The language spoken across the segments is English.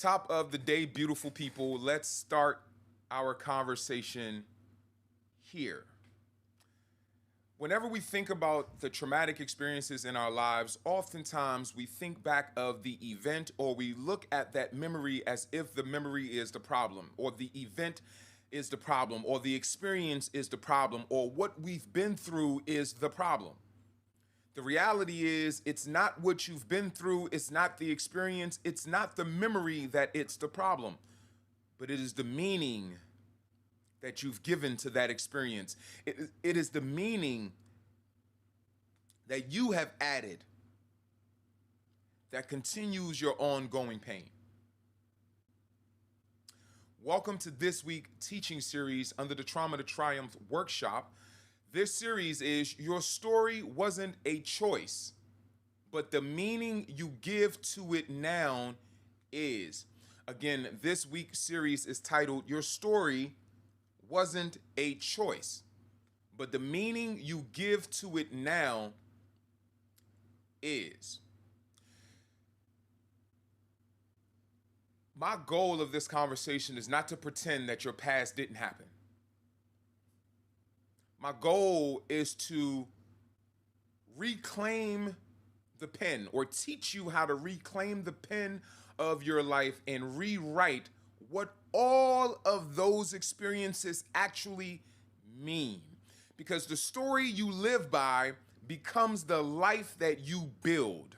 Top of the day, beautiful people. Let's start our conversation here. Whenever we think about the traumatic experiences in our lives, oftentimes we think back of the event or we look at that memory as if the memory is the problem or the event is the problem or the experience is the problem or what we've been through is the problem. The reality is, it's not what you've been through, it's not the experience, it's not the memory that it's the problem, but it is the meaning that you've given to that experience. It is the meaning that you have added that continues your ongoing pain. Welcome to this week's teaching series under the Trauma to Triumph workshop. This series is Your Story Wasn't a Choice, but the meaning you give to it now is. Again, this week's series is titled Your Story Wasn't a Choice, but the meaning you give to it now is. My goal of this conversation is not to pretend that your past didn't happen. My goal is to reclaim the pen or teach you how to reclaim the pen of your life and rewrite what all of those experiences actually mean. Because the story you live by becomes the life that you build.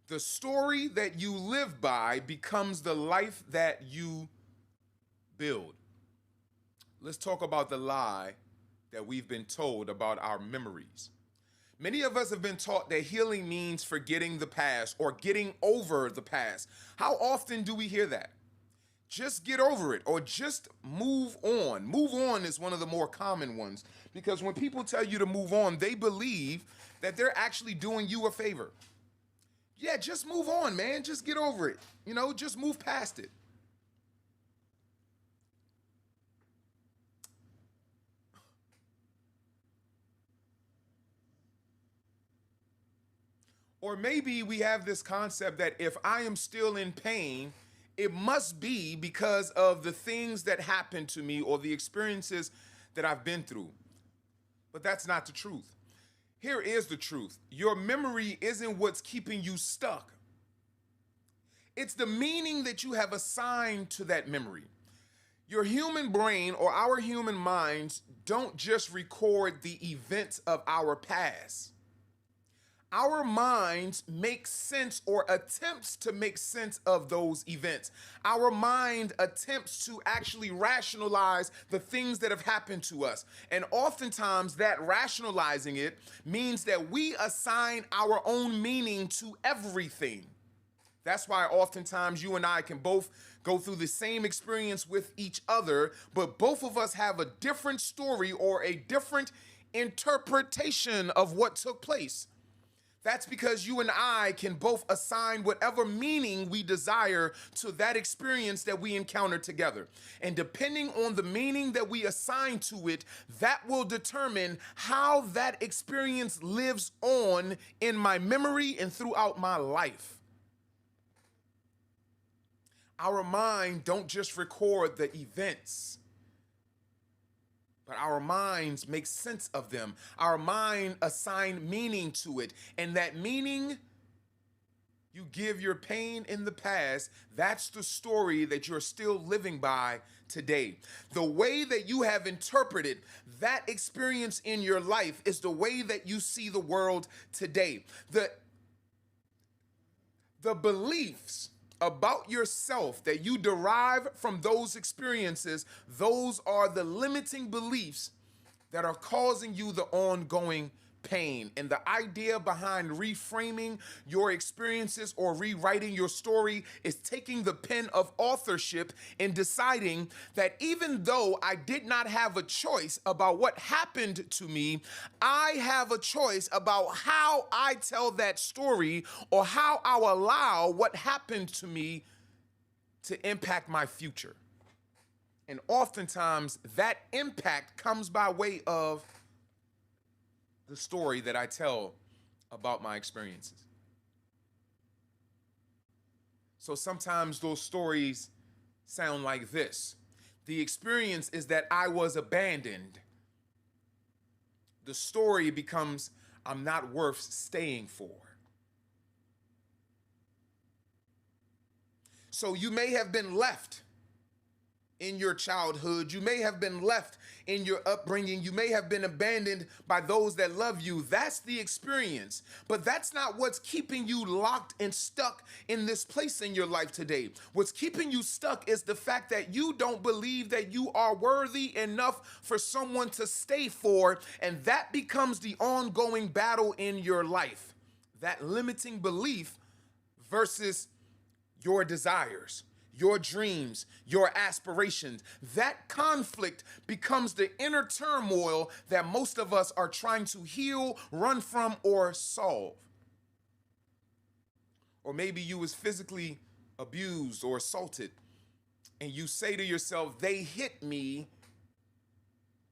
The story that you live by becomes the life that you build. Let's talk about the lie that we've been told about our memories. Many of us have been taught that healing means forgetting the past or getting over the past. How often do we hear that? Just get over it or just move on. Move on is one of the more common ones because when people tell you to move on, they believe that they're actually doing you a favor. Yeah, just move on, man. Just get over it. Just move past it. Or maybe we have this concept that if I am still in pain, it must be because of the things that happened to me or the experiences that I've been through. But that's not the truth. Here is the truth. Your memory isn't what's keeping you stuck. It's the meaning that you have assigned to that memory. Your human brain or our human minds don't just record the events of our past. Our minds make sense or attempts to make sense of those events. Our mind attempts to actually rationalize the things that have happened to us. And oftentimes that rationalizing it means that we assign our own meaning to everything. That's why oftentimes you and I can both go through the same experience with each other, but both of us have a different story or a different interpretation of what took place. That's because you and I can both assign whatever meaning we desire to that experience that we encounter together. And depending on the meaning that we assign to it, that will determine how that experience lives on in my memory and throughout my life. Our mind don't just record the events, but our minds make sense of them. Our mind assign meaning to it. And that meaning you give your pain in the past, that's the story that you're still living by today. The way that you have interpreted that experience in your life is the way that you see the world today. The beliefs about yourself that you derive from those experiences, those are the limiting beliefs that are causing you the ongoing pain. And the idea behind reframing your experiences or rewriting your story is taking the pen of authorship and deciding that even though I did not have a choice about what happened to me, I have a choice about how I tell that story or how I allow what happened to me to impact my future. And oftentimes that impact comes by way of the story that I tell about my experiences. So sometimes those stories sound like this. The experience is that I was abandoned. The story becomes I'm not worth staying for. So you may have been left in your childhood. You may have been left in your upbringing. You may have been abandoned by those that love you. That's the experience. But that's not what's keeping you locked and stuck in this place in your life today. What's keeping you stuck is the fact that you don't believe that you are worthy enough for someone to stay for. And that becomes the ongoing battle in your life. That limiting belief versus your desires, your dreams, your aspirations. That conflict becomes the inner turmoil that most of us are trying to heal, run from, or solve. Or maybe you was physically abused or assaulted, and you say to yourself, they hit me.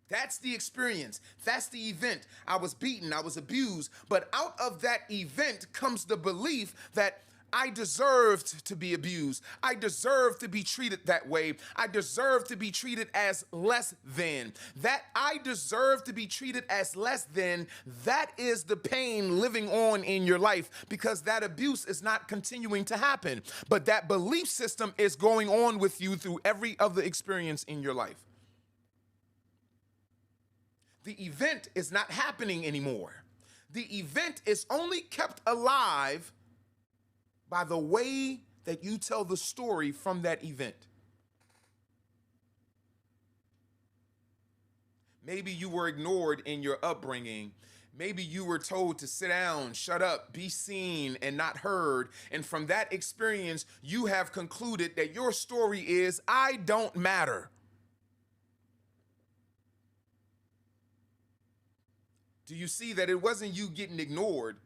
That's the experience. That's the event. I was beaten, I was abused. But out of that event comes the belief that I deserved to be abused. I deserve to be treated that way. I deserve to be treated as less than. That I deserve to be treated as less than, that is the pain living on in your life, because that abuse is not continuing to happen. But that belief system is going on with you through every other experience in your life. The event is not happening anymore. The event is only kept alive by the way that you tell the story from that event. Maybe you were ignored in your upbringing. Maybe you were told to sit down, shut up, be seen, and not heard. And from that experience, you have concluded that your story is, I don't matter. Do you see that it wasn't you getting ignored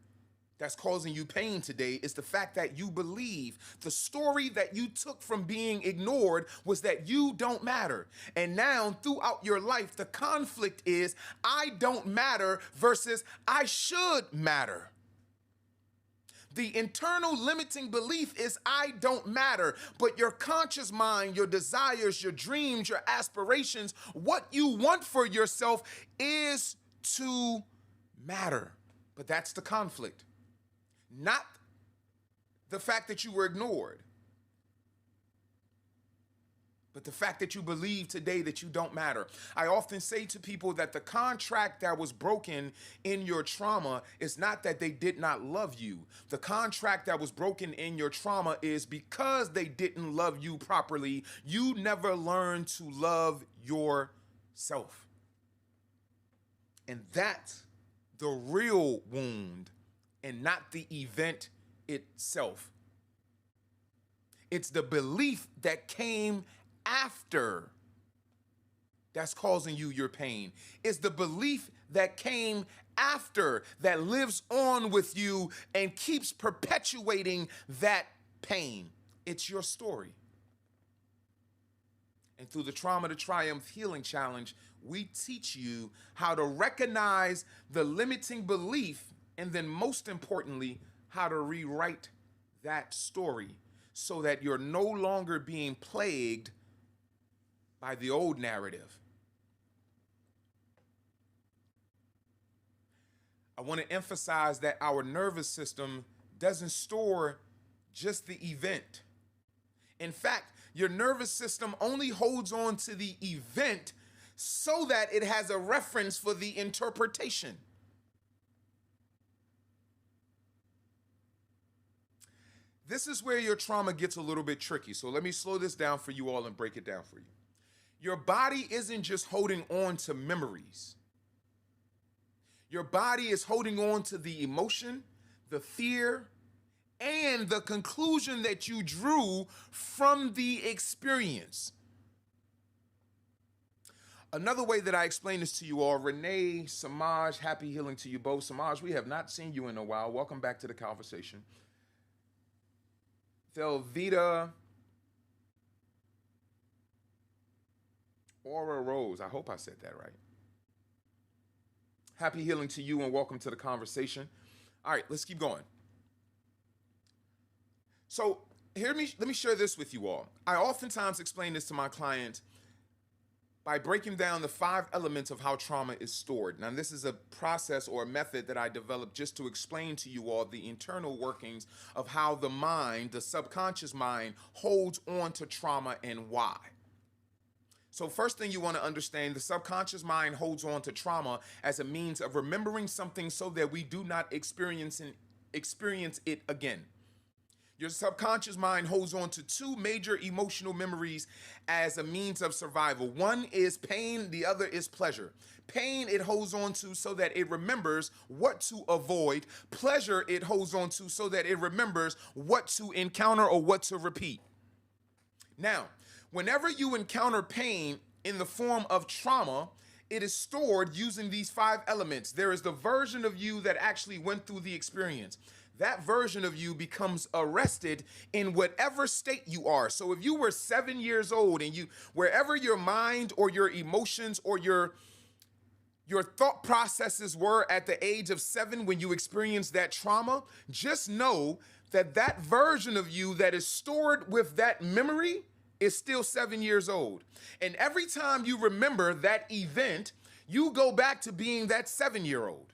that's causing you pain today? It's the fact that you believe the story that you took from being ignored was that you don't matter. And now throughout your life, the conflict is I don't matter versus I should matter. The internal limiting belief is I don't matter, but your conscious mind, your desires, your dreams, your aspirations, what you want for yourself is to matter. But that's the conflict. Not the fact that you were ignored, but the fact that you believe today that you don't matter. I often say to people that the contract that was broken in your trauma is not that they did not love you. The contract that was broken in your trauma is because they didn't love you properly, you never learned to love yourself. And that's the real wound, and not the event itself. It's the belief that came after that's causing you your pain. It's the belief that came after that lives on with you and keeps perpetuating that pain. It's your story. And through the Trauma to Triumph Healing Challenge, we teach you how to recognize the limiting belief, and then most importantly, how to rewrite that story so that you're no longer being plagued by the old narrative. I want to emphasize that our nervous system doesn't store just the event. In fact, your nervous system only holds on to the event so that it has a reference for the interpretation. This is where your trauma gets a little bit tricky. So let me slow this down for you all and break it down for you. Your body isn't just holding on to memories. Your body is holding on to the emotion, the fear, and the conclusion that you drew from the experience. Another way that I explain this to you all, Renee, Samaj, happy healing to you both. Samaj, we have not seen you in a while. Welcome back to the conversation. Velveeta, Aura Rose, I hope I said that right. Happy healing to you and welcome to the conversation. All right, let's keep going. So Let me share this with you all. I oftentimes explain this to my clients by breaking down the 5 elements of how trauma is stored. Now, this is a process or a method that I developed just to explain to you all the internal workings of how the mind, the subconscious mind, holds on to trauma and why. So first thing you want to understand, the subconscious mind holds on to trauma as a means of remembering something so that we do not experience it again. Your subconscious mind holds on to 2 major emotional memories as a means of survival. One is pain, the other is pleasure. Pain it holds on to so that it remembers what to avoid. Pleasure it holds on to so that it remembers what to encounter or what to repeat. Now, whenever you encounter pain in the form of trauma, it is stored using these 5 elements. There is the version of you that actually went through the experience. That version of you becomes arrested in whatever state you are. So if you were 7 years old and wherever your mind or your emotions or your thought processes were at the age of 7 when you experienced that trauma, just know that that version of you that is stored with that memory is still 7 years old. And every time you remember that event, you go back to being that 7-year-old.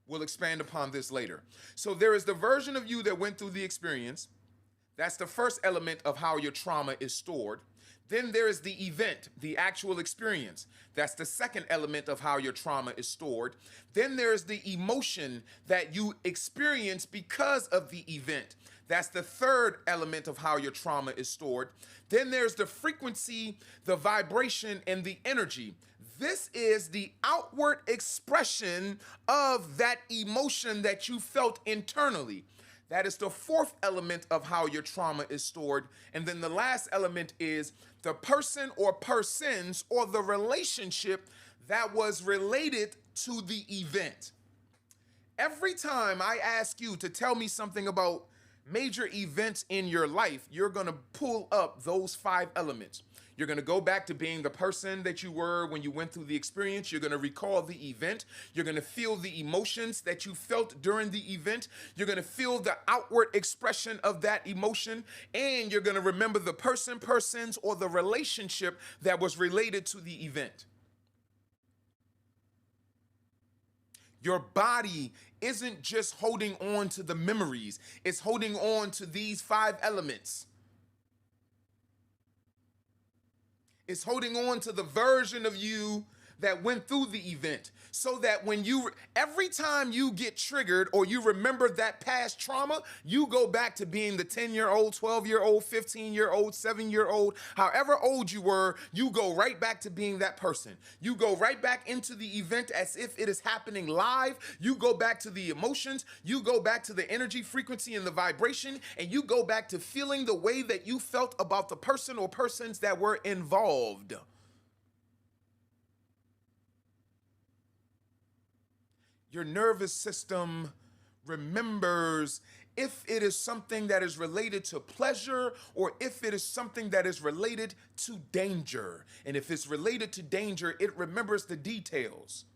We'll expand upon this later. So there is the version of you that went through the experience. That's the first element of how your trauma is stored. Then there is the event, the actual experience. That's the second element of how your trauma is stored. Then there's the emotion that you experience because of the event. That's the third element of how your trauma is stored. Then there's the frequency, the vibration, and the energy. This is the outward expression of that emotion that you felt internally. That is the fourth element of how your trauma is stored. And then the last element is the person or persons or the relationship that was related to the event. Every time I ask you to tell me something about major events in your life, you're going to pull up those 5 elements. You're going to go back to being the person that you were when you went through the experience. You're going to recall the event. You're going to feel the emotions that you felt during the event. You're going to feel the outward expression of that emotion. And you're going to remember the person, persons, or the relationship that was related to the event. Your body isn't just holding on to the memories. It's holding on to these 5 elements. It's holding on to the version of you that went through the event, so that every time you get triggered or you remember that past trauma, you go back to being the 10-year-old, 12-year-old, 15-year-old, 7-year-old, however old you were, you go right back to being that person. You go right back into the event as if it is happening live. You go back to the emotions, you go back to the energy, frequency, and the vibration, and you go back to feeling the way that you felt about the person or persons that were involved. Your nervous system remembers if it is something that is related to pleasure or if it is something that is related to danger. And if it's related to danger, it remembers the details.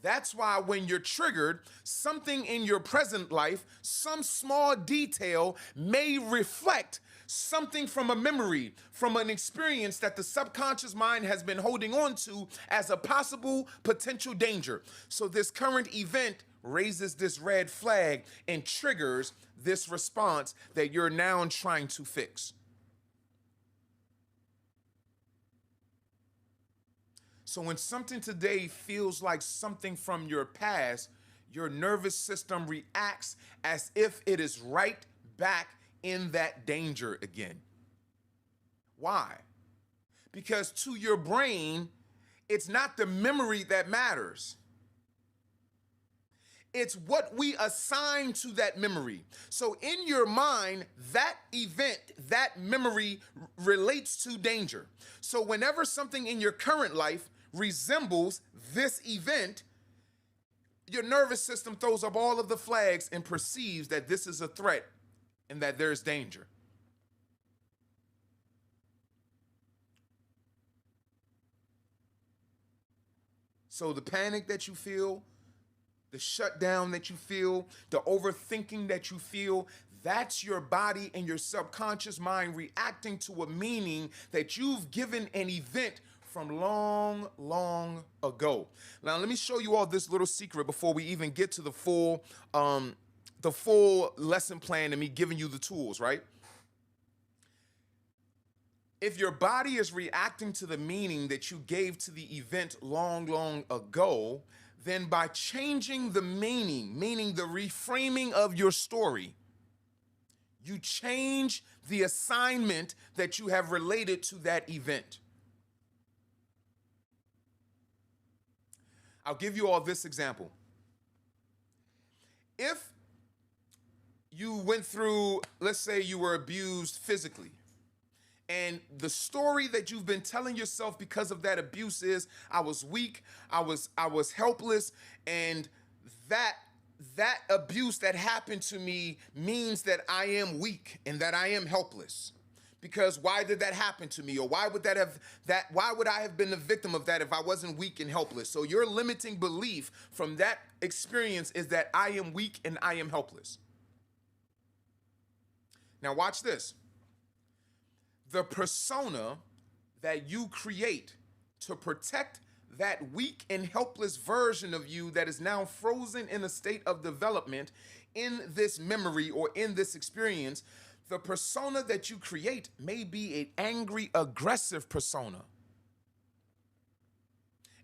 That's why when you're triggered, something in your present life, some small detail may reflect something from a memory, from an experience that the subconscious mind has been holding on to as a possible potential danger. So this current event raises this red flag and triggers this response that you're now trying to fix. So when something today feels like something from your past, your nervous system reacts as if it is right back in that danger again. Why? Because to your brain, it's not the memory that matters. It's what we assign to that memory. So in your mind, that event, that memory relates to danger. So whenever something in your current life resembles this event, your nervous system throws up all of the flags and perceives that this is a threat and that there's danger. So the panic that you feel, the shutdown that you feel, the overthinking that you feel, that's your body and your subconscious mind reacting to a meaning that you've given an event from long, long ago. Now, let me show you all this little secret before we even get to the full lesson plan and me giving you the tools, right? If your body is reacting to the meaning that you gave to the event long, long ago, then by changing the meaning the reframing of your story, you change the assignment that you have related to that event. I'll give you all this example. If you went through, let's say you were abused physically, and the story that you've been telling yourself because of that abuse is, I was weak, I was helpless, and that abuse that happened to me means that I am weak and that I am helpless. Because why did that happen to me? Or why would I have been the victim of that if I wasn't weak and helpless? So your limiting belief from that experience is that I am weak and I am helpless. Now watch this. The persona that you create to protect that weak and helpless version of you that is now frozen in a state of development in this memory or in this experience, the persona that you create may be an angry, aggressive persona.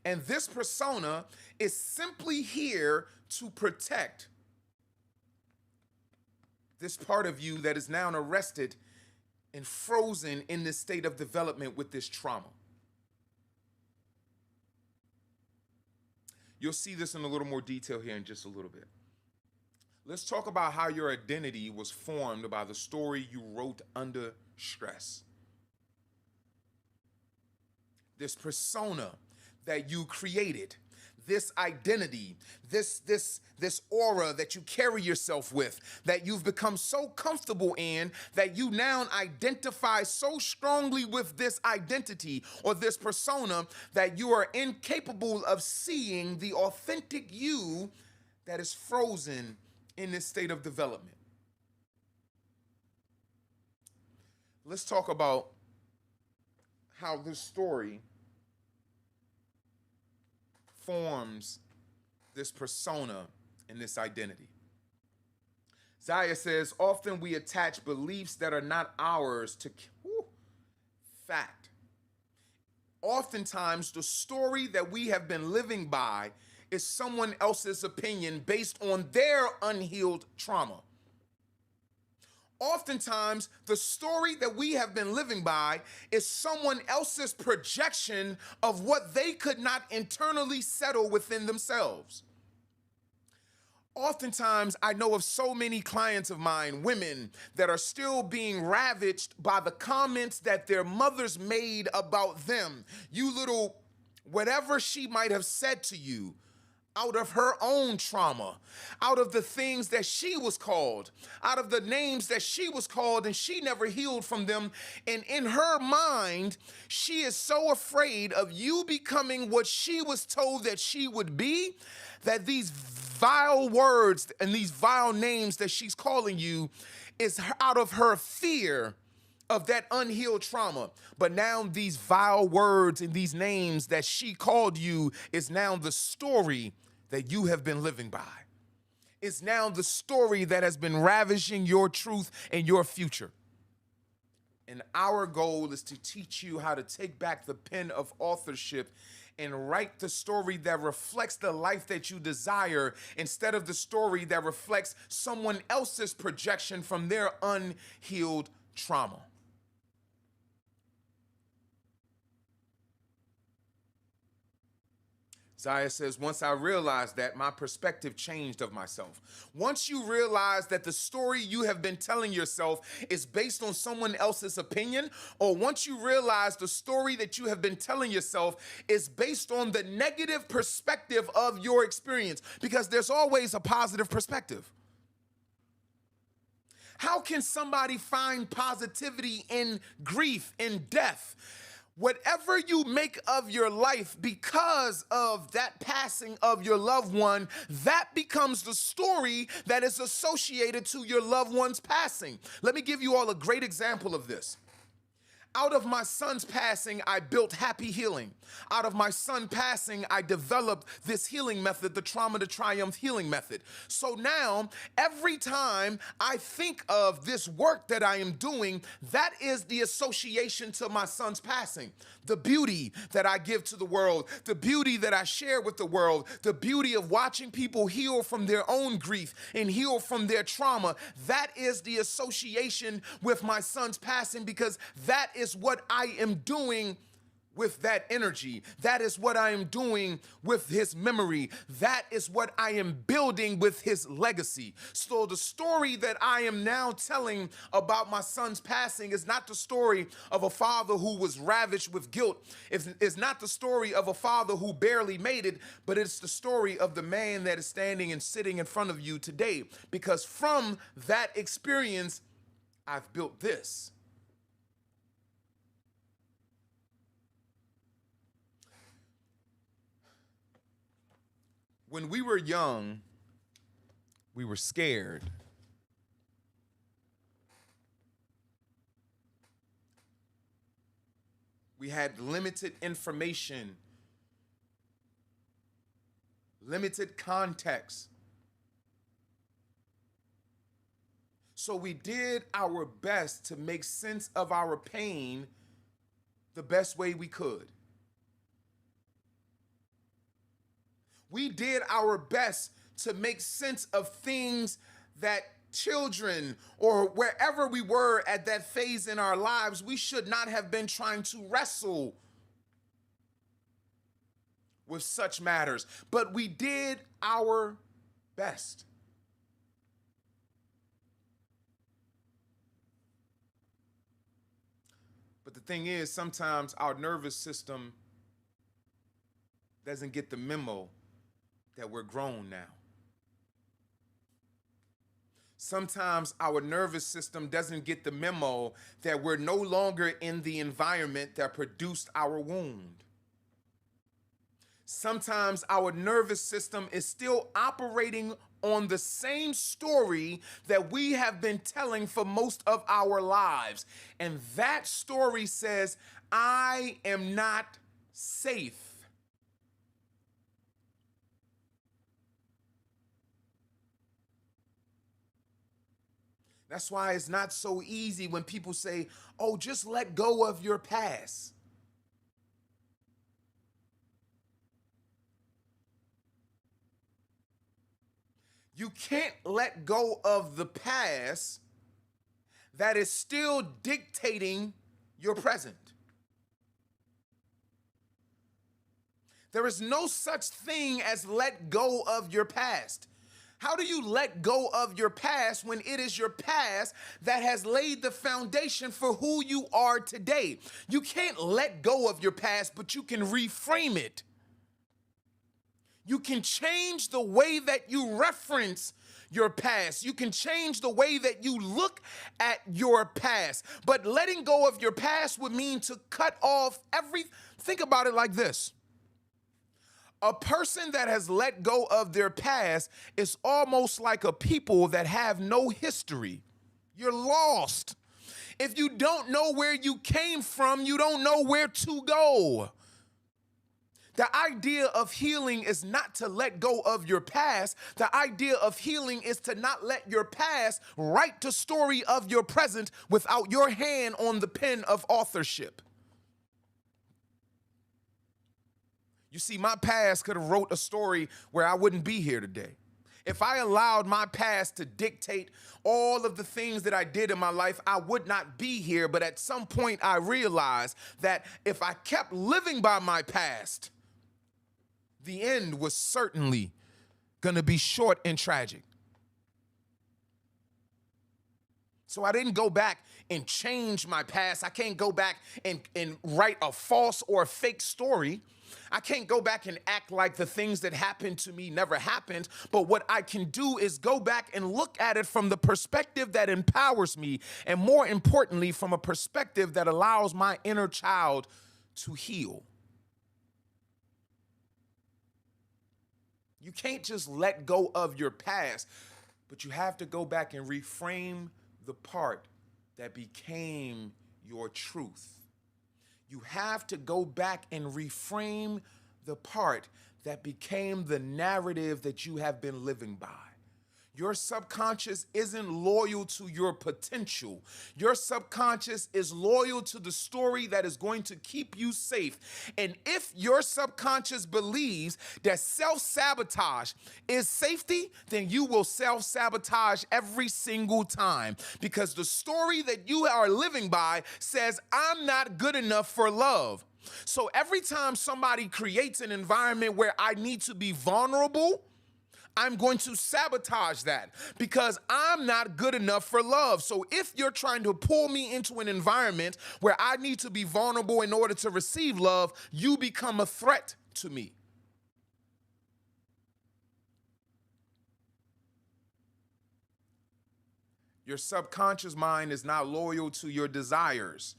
And this persona is simply here to protect this part of you that is now arrested and frozen in this state of development with this trauma. You'll see this in a little more detail here in just a little bit. Let's talk about how your identity was formed by the story you wrote under stress. This persona that you created, this identity, this aura that you carry yourself with, that you've become so comfortable in that you now identify so strongly with this identity or this persona that you are incapable of seeing the authentic you that is frozen in this state of development. Let's talk about how this story forms this persona and this identity. Zaya says, often we attach beliefs that are not ours to fact. Oftentimes, the story that we have been living by is someone else's opinion based on their unhealed trauma. Oftentimes, the story that we have been living by is someone else's projection of what they could not internally settle within themselves. Oftentimes, I know of so many clients of mine, women, that are still being ravaged by the comments that their mothers made about them. You little, whatever she might have said to you, out of her own trauma, out of the things that she was called, out of the names that she was called, and she never healed from them. And in her mind, she is so afraid of you becoming what she was told that she would be, that these vile words and these vile names that she's calling you is out of her fear of that unhealed trauma. But now these vile words and these names that she called you is now the story that you have been living by. It's now the story that has been ravaging your truth and your future. And our goal is to teach you how to take back the pen of authorship and write the story that reflects the life that you desire instead of the story that reflects someone else's projection from their unhealed trauma. Zaya says, once I realized that, my perspective changed of myself. Once you realize that the story you have been telling yourself is based on someone else's opinion, or once you realize the story that you have been telling yourself is based on the negative perspective of your experience, because there's always a positive perspective. How can somebody find positivity in grief, in death? Whatever you make of your life because of that passing of your loved one, that becomes the story that is associated to your loved one's passing. Let me give you all a great example of this. Out of my son's passing, I built happy healing. Out of my son passing, I developed this healing method, the trauma to triumph healing method. So now, every time I think of this work that I am doing, that is the association to my son's passing. The beauty that I give to the world, the beauty that I share with the world, the beauty of watching people heal from their own grief and heal from their trauma, that is the association with my son's passing, because that is what I am doing with that energy. That is what I am doing with his memory. That is what I am building with his legacy. So the story that I am now telling about my son's passing is not the story of a father who was ravished with guilt. It's not the story of a father who barely made it, but it's the story of the man that is standing and sitting in front of you today. Because from that experience, I've built this. When we were young, we were scared. We had limited information, limited context. So we did our best to make sense of our pain the best way we could. We did our best to make sense of things that children or wherever we were at that phase in our lives, we should not have been trying to wrestle with such matters. But we did our best. But the thing is, sometimes our nervous system doesn't get the memo that we're grown now. Sometimes our nervous system doesn't get the memo that we're no longer in the environment that produced our wound. Sometimes our nervous system is still operating on the same story that we have been telling for most of our lives. And that story says, I am not safe. That's why it's not so easy when people say, oh, just let go of your past. You can't let go of the past that is still dictating your present. There is no such thing as let go of your past. How do you let go of your past when it is your past that has laid the foundation for who you are today? You can't let go of your past, but you can reframe it. You can change the way that you reference your past. You can change the way that you look at your past. But letting go of your past would mean to cut off think about it like this. A person that has let go of their past is almost like a people that have no history. You're lost. If you don't know where you came from, you don't know where to go. The idea of healing is not to let go of your past. The idea of healing is to not let your past write the story of your present without your hand on the pen of authorship. You see, my past could have wrote a story where I wouldn't be here today. If I allowed my past to dictate all of the things that I did in my life, I would not be here. But at some point, I realized that if I kept living by my past, the end was certainly going to be short and tragic. So I didn't go back and change my past. I can't go back and write a false or a fake story. I can't go back and act like the things that happened to me never happened. But what I can do is go back and look at it from the perspective that empowers me, and more importantly, from a perspective that allows my inner child to heal. You can't just let go of your past, but you have to go back and reframe the part that became your truth. You have to go back and reframe the part that became the narrative that you have been living by. Your subconscious isn't loyal to your potential. Your subconscious is loyal to the story that is going to keep you safe. And if your subconscious believes that self-sabotage is safety, then you will self-sabotage every single time, because the story that you are living by says, I'm not good enough for love. So every time somebody creates an environment where I need to be vulnerable, I'm going to sabotage that because I'm not good enough for love. So if you're trying to pull me into an environment where I need to be vulnerable in order to receive love, you become a threat to me. Your subconscious mind is not loyal to your desires.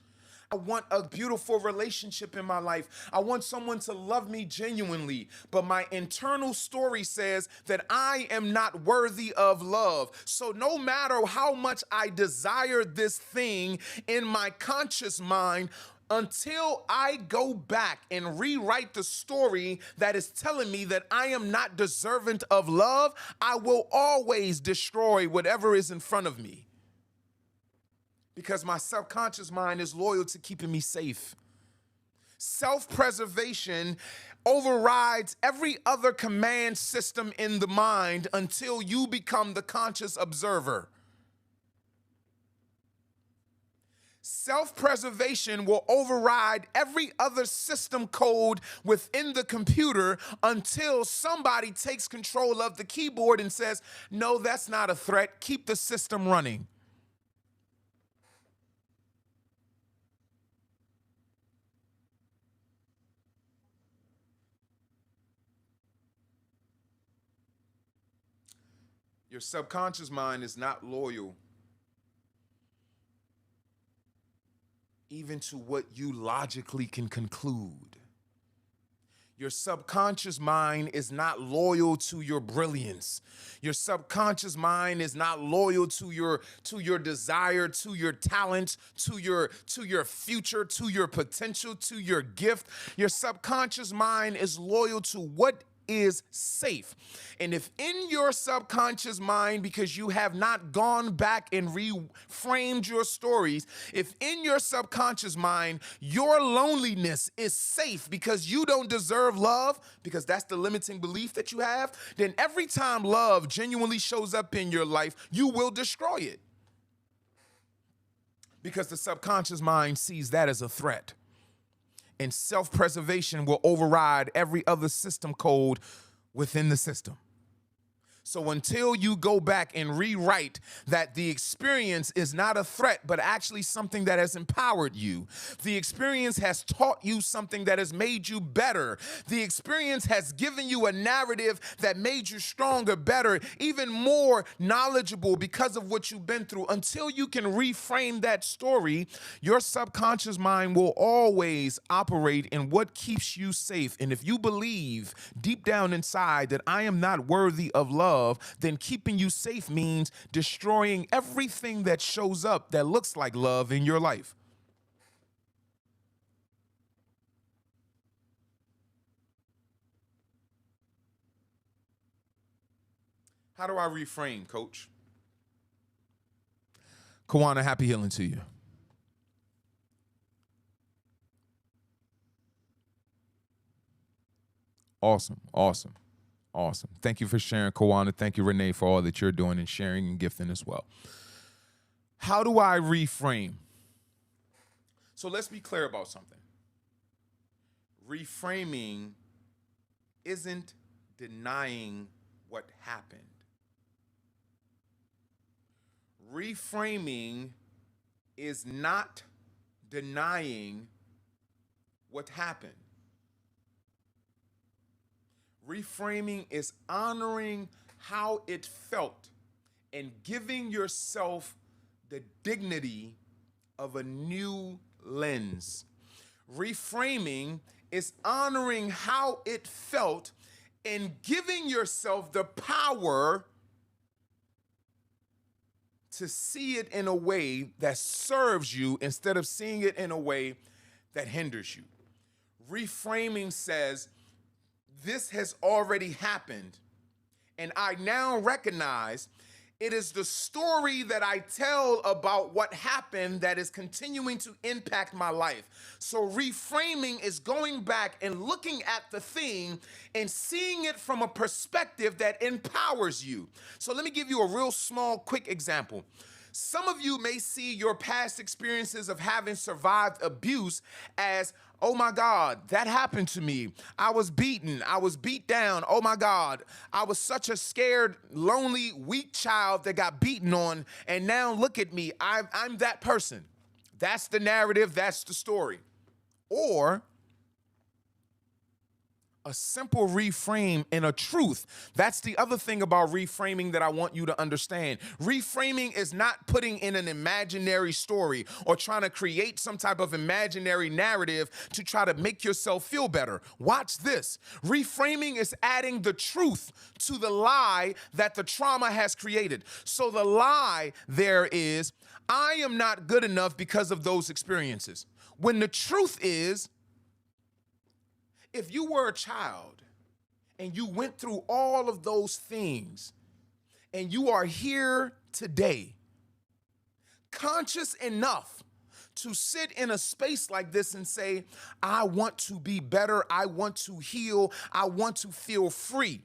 I want a beautiful relationship in my life. I want someone to love me genuinely. But my internal story says that I am not worthy of love. So no matter how much I desire this thing in my conscious mind, until I go back and rewrite the story that is telling me that I am not deserving of love, I will always destroy whatever is in front of me. Because my subconscious mind is loyal to keeping me safe. Self-preservation overrides every other command system in the mind until you become the conscious observer. Self-preservation will override every other system code within the computer until somebody takes control of the keyboard and says, no, that's not a threat. Keep the system running. Your subconscious mind is not loyal even to what you logically can conclude. Your subconscious mind is not loyal to your brilliance. Your subconscious mind is not loyal to your desire, to your talent, to your future, to your potential, to your gift. Your subconscious mind is loyal to what is safe. And if in your subconscious mind, because you have not gone back and reframed your stories, if in your subconscious mind your loneliness is safe because you don't deserve love, because that's the limiting belief that you have, then every time love genuinely shows up in your life, you will destroy it. Because the subconscious mind sees that as a threat. And self-preservation will override every other system code within the system. So until you go back and rewrite that the experience is not a threat, but actually something that has empowered you. The experience has taught you something that has made you better. The experience has given you a narrative that made you stronger, better, even more knowledgeable because of what you've been through. Until you can reframe that story, your subconscious mind will always operate in what keeps you safe. And if you believe deep down inside that I am not worthy of love, then keeping you safe means destroying everything that shows up that looks like love in your life. How do I reframe, Coach? Kawana, happy healing to you. Awesome, awesome. Awesome. Thank you for sharing, Kawana. Thank you, Renee, for all that you're doing and sharing and gifting as well. How do I reframe? So let's be clear about something. Reframing isn't denying what happened. Reframing is not denying what happened. Reframing is honoring how it felt and giving yourself the dignity of a new lens. Reframing is honoring how it felt and giving yourself the power to see it in a way that serves you instead of seeing it in a way that hinders you. Reframing says, this has already happened, and I now recognize it is the story that I tell about what happened that is continuing to impact my life. So reframing is going back and looking at the thing and seeing it from a perspective that empowers you. So let me give you a real small, quick example. Some of you may see your past experiences of having survived abuse as, oh my God, that happened to me. I was beaten. I was beat down. Oh my God, I was such a scared, lonely, weak child that got beaten on. And now look at me. I'm that person. That's the narrative. That's the story. Or a simple reframe and a truth. That's the other thing about reframing that I want you to understand. Reframing is not putting in an imaginary story or trying to create some type of imaginary narrative to try to make yourself feel better. Watch this. Reframing is adding the truth to the lie that the trauma has created. So the lie there is, I am not good enough because of those experiences. When the truth is, if you were a child and you went through all of those things and you are here today, conscious enough to sit in a space like this and say, I want to be better, I want to heal, I want to feel free.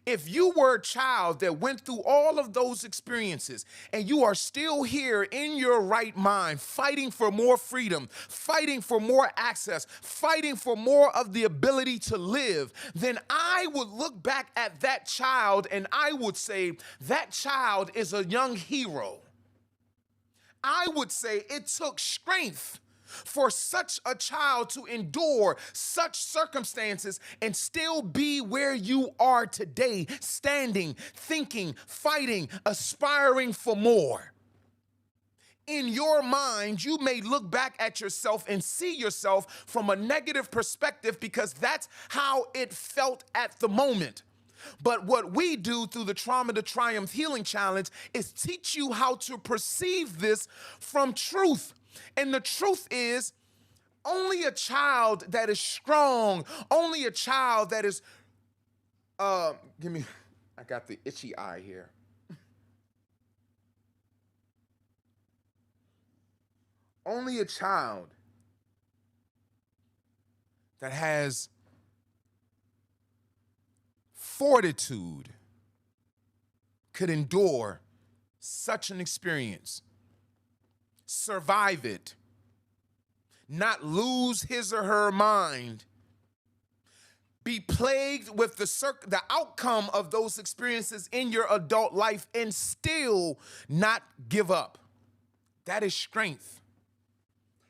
If you were a child that went through all of those experiences and you are still here in your right mind, fighting for more freedom, fighting for more access, fighting for more of the ability to live, then I would look back at that child and I would say, that child is a young hero. I would say it took strength for such a child to endure such circumstances and still be where you are today, standing, thinking, fighting, aspiring for more. In your mind, you may look back at yourself and see yourself from a negative perspective because that's how it felt at the moment. But what we do through the Trauma to Triumph Healing Challenge is teach you how to perceive this from truth. And the truth is, only a child that is strong, only a child that is, I got the itchy eye here. Only a child that has fortitude could endure such an experience, survive it, not lose his or her mind, be plagued with the outcome of those experiences in your adult life and still not give up. That is strength.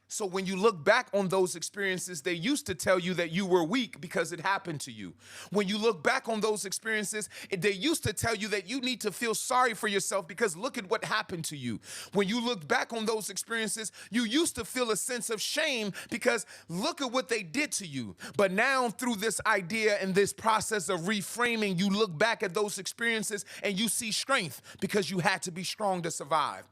So when you look back on those experiences, they used to tell you that you were weak because it happened to you. When you look back on those experiences, they used to tell you that you need to feel sorry for yourself because look at what happened to you. When you look back on those experiences, you used to feel a sense of shame because look at what they did to you. But now through this idea and this process of reframing, you look back at those experiences and you see strength because you had to be strong to survive.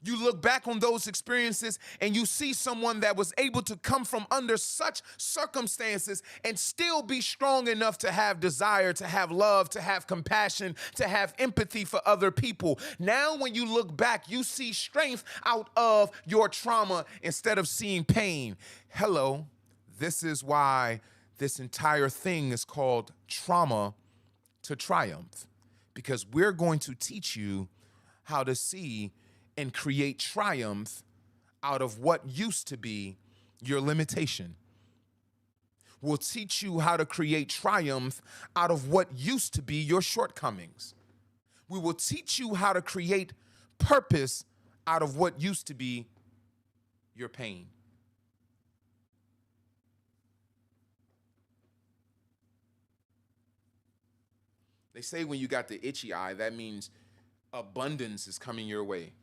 You look back on those experiences and you see someone that was able to come from under such circumstances and still be strong enough to have desire, to have love, to have compassion, to have empathy for other people. Now, when you look back, you see strength out of your trauma instead of seeing pain. Hello, this is why this entire thing is called Trauma to Triumph, because we're going to teach you how to see and create triumph out of what used to be your limitation. We'll teach you how to create triumph out of what used to be your shortcomings. We will teach you how to create purpose out of what used to be your pain. They say when you got the itchy eye, that means abundance is coming your way.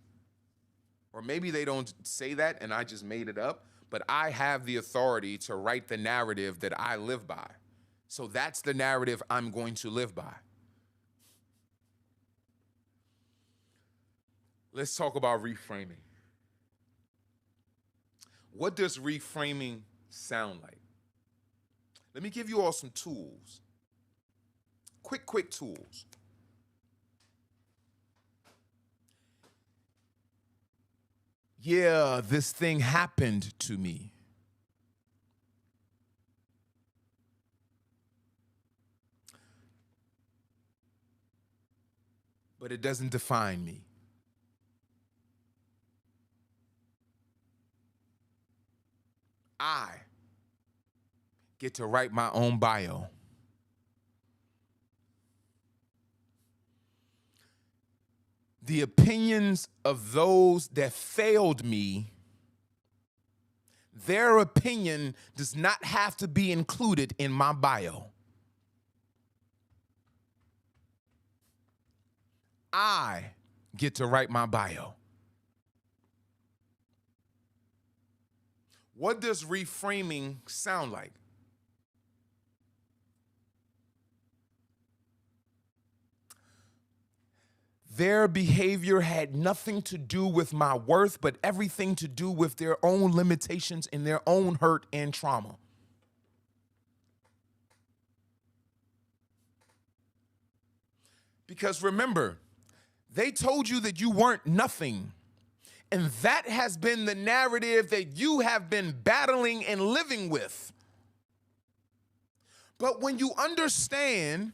Or maybe they don't say that and I just made it up, but I have the authority to write the narrative that I live by. So that's the narrative I'm going to live by. Let's talk about reframing. What does reframing sound like? Let me give you all some tools. Quick tools. Yeah, this thing happened to me. But it doesn't define me. I get to write my own bio. The opinions of those that failed me, their opinion does not have to be included in my bio. I get to write my bio. What does reframing sound like? Their behavior had nothing to do with my worth, but everything to do with their own limitations and their own hurt and trauma. Because remember, they told you that you weren't nothing. And that has been the narrative that you have been battling and living with. But when you understand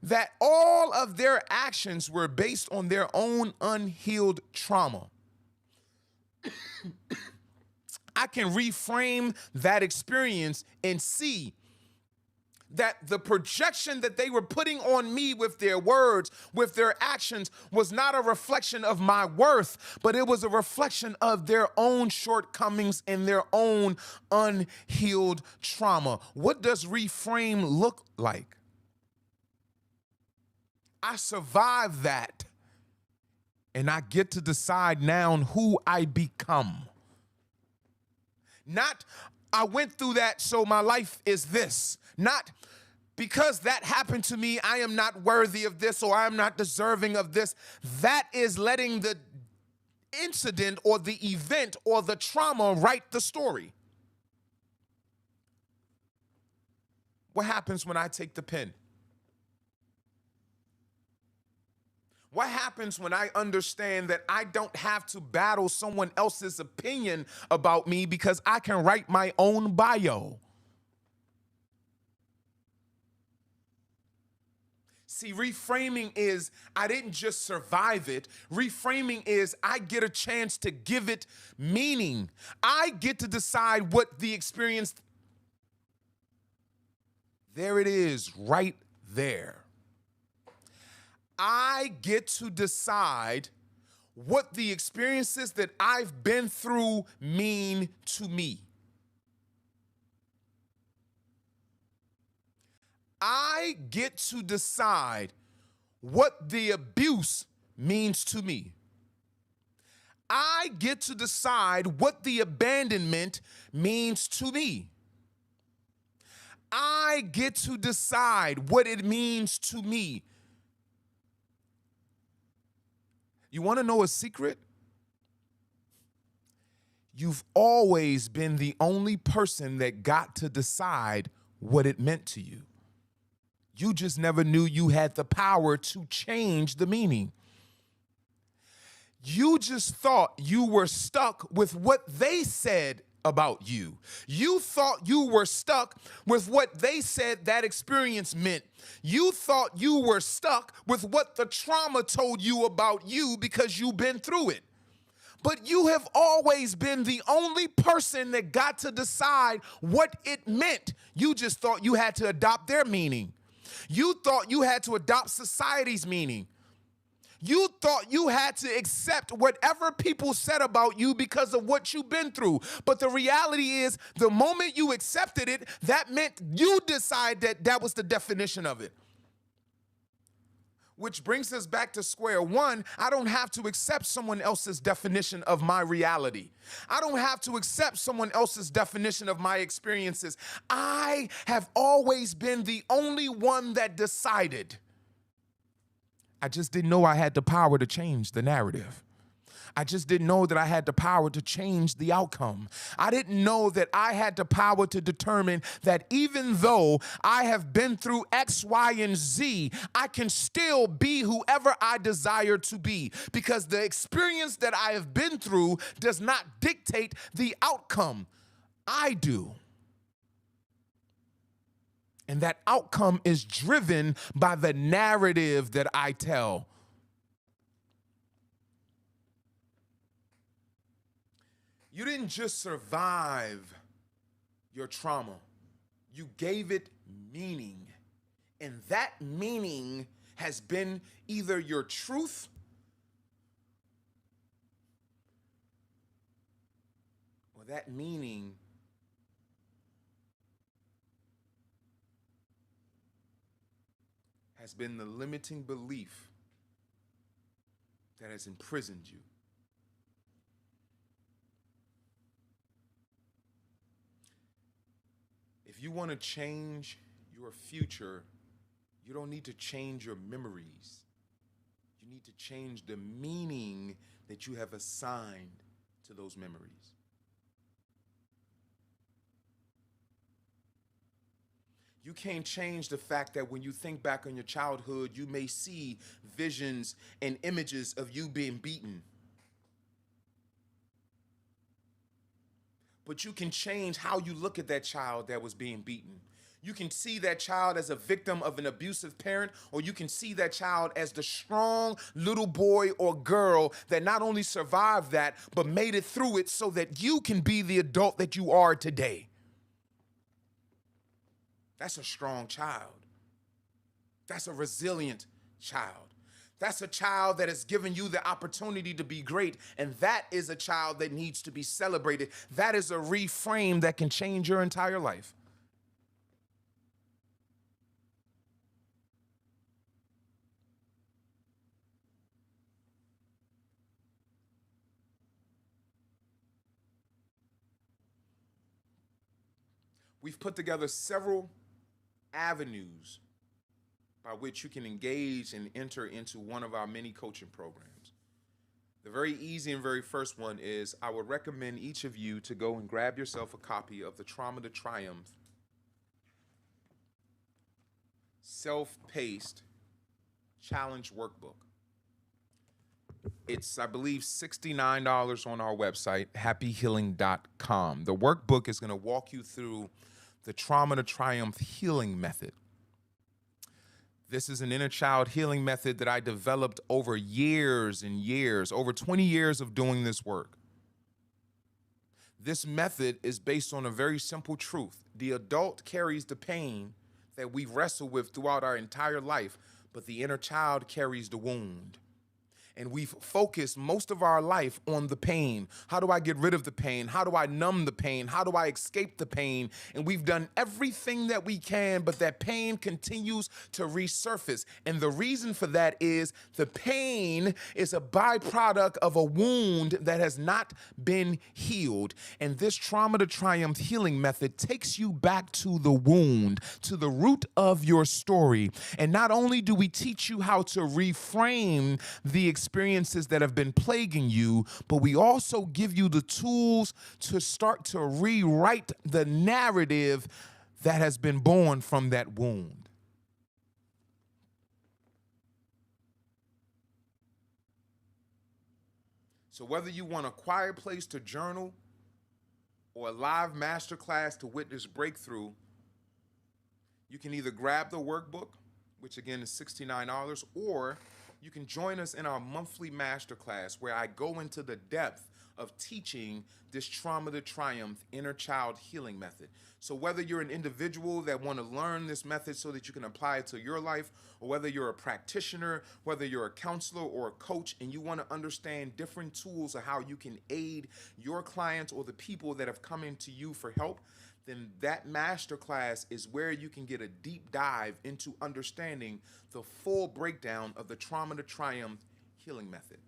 that all of their actions were based on their own unhealed trauma, I can reframe that experience and see that the projection that they were putting on me with their words, with their actions, was not a reflection of my worth, but it was a reflection of their own shortcomings and their own unhealed trauma. What does reframe look like? I survived that, and I get to decide now who I become. Not, I went through that, so my life is this. Not, because that happened to me, I am not worthy of this, or I am not deserving of this. That is letting the incident or the event or the trauma write the story. What happens when I take the pen? What happens when I understand that I don't have to battle someone else's opinion about me because I can write my own bio? See, reframing is I didn't just survive it. Reframing is I get a chance to give it meaning. I get to decide what the experience. There it is, right there. I get to decide what the experiences that I've been through mean to me. I get to decide what the abuse means to me. I get to decide what the abandonment means to me. I get to decide what it means to me. You want to know a secret? You've always been the only person that got to decide what it meant to you. You just never knew you had the power to change the meaning. You just thought you were stuck with what they said about you. You thought you were stuck with what they said that experience meant. You thought you were stuck with what the trauma told you about you because you've been through it. But you have always been the only person that got to decide what it meant. You just thought you had to adopt their meaning. You thought you had to adopt society's meaning. You thought you had to accept whatever people said about you because of what you've been through. But the reality is, the moment you accepted it, that meant you decide that that was the definition of it. Which brings us back to square one. I don't have to accept someone else's definition of my reality. I don't have to accept someone else's definition of my experiences. I have always been the only one that decided. I just didn't know I had the power to change the narrative. I just didn't know that I had the power to change the outcome. I didn't know that I had the power to determine that even though I have been through X, Y, and Z, I can still be whoever I desire to be, because the experience that I have been through does not dictate the outcome. I do. And that outcome is driven by the narrative that I tell. You didn't just survive your trauma. You gave it meaning. And that meaning has been either your truth or that meaning has been the limiting belief that has imprisoned you. If you want to change your future, you don't need to change your memories. You need to change the meaning that you have assigned to those memories. You can't change the fact that when you think back on your childhood, you may see visions and images of you being beaten. But you can change how you look at that child that was being beaten. You can see that child as a victim of an abusive parent, or you can see that child as the strong little boy or girl that not only survived that, but made it through it so that you can be the adult that you are today. That's a strong child. That's a resilient child. That's a child that has given you the opportunity to be great, and that is a child that needs to be celebrated. That is a reframe that can change your entire life. We've put together several avenues by which you can engage and enter into one of our many coaching programs. The very easy and very first one is I would recommend each of you to go and grab yourself a copy of the Trauma to Triumph self-paced challenge workbook. It's, I believe, $69 on our website, happyhealing.com. The workbook is going to walk you through the Trauma to Triumph healing method. This is an inner child healing method that I developed over years and years, over 20 years of doing this work. This method is based on a very simple truth. The adult carries the pain that we wrestle with throughout our entire life, but the inner child carries the wound. And we've focused most of our life on the pain. How do I get rid of the pain? How do I numb the pain? How do I escape the pain? And we've done everything that we can, but that pain continues to resurface. And the reason for that is the pain is a byproduct of a wound that has not been healed. And this Trauma to Triumph healing method takes you back to the wound, to the root of your story. And not only do we teach you how to reframe the experiences that have been plaguing you, but we also give you the tools to start to rewrite the narrative that has been born from that wound. So whether you want a quiet place to journal or a live masterclass to witness breakthrough, you can either grab the workbook, which again is $69, or you can join us in our monthly masterclass where I go into the depth of teaching this Trauma to Triumph inner child healing method. So whether you're an individual that want to learn this method so that you can apply it to your life, or whether you're a practitioner, whether you're a counselor or a coach, and you want to understand different tools of how you can aid your clients or the people that have come into you for help, then that masterclass is where you can get a deep dive into understanding the full breakdown of the Trauma to Triumph healing method.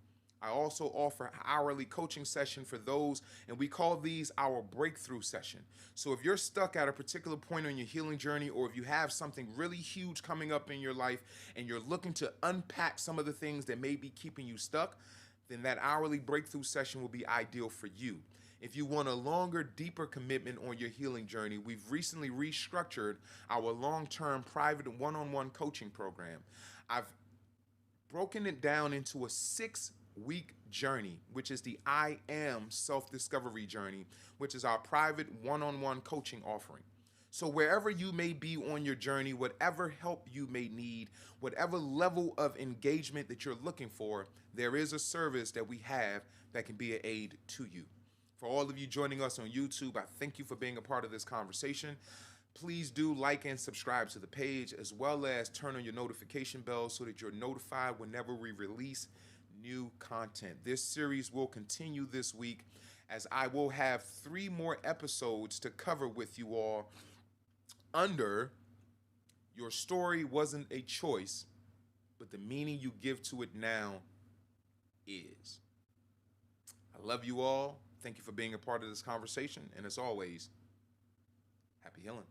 I also offer hourly coaching session for those, and we call these our breakthrough session. So if you're stuck at a particular point on your healing journey, or if you have something really huge coming up in your life and you're looking to unpack some of the things that may be keeping you stuck, then that hourly breakthrough session will be ideal for you. If you want a longer, deeper commitment on your healing journey, we've recently restructured our long-term private one-on-one coaching program. I've broken it down into a 6-week journey, which is the I Am Self-Discovery Journey, which is our private one-on-one coaching offering. So wherever you may be on your journey, whatever help you may need, whatever level of engagement that you're looking for, there is a service that we have that can be an aid to you. For all of you joining us on YouTube, I thank you for being a part of this conversation. Please do like and subscribe to the page, as well as turn on your notification bell so that you're notified whenever we release new content. This series will continue this week, as I will have 3 more episodes to cover with you all under Your Story Wasn't a Choice, but the meaning you give to it now is. I love you all. Thank you for being a part of this conversation. And as always, happy healing.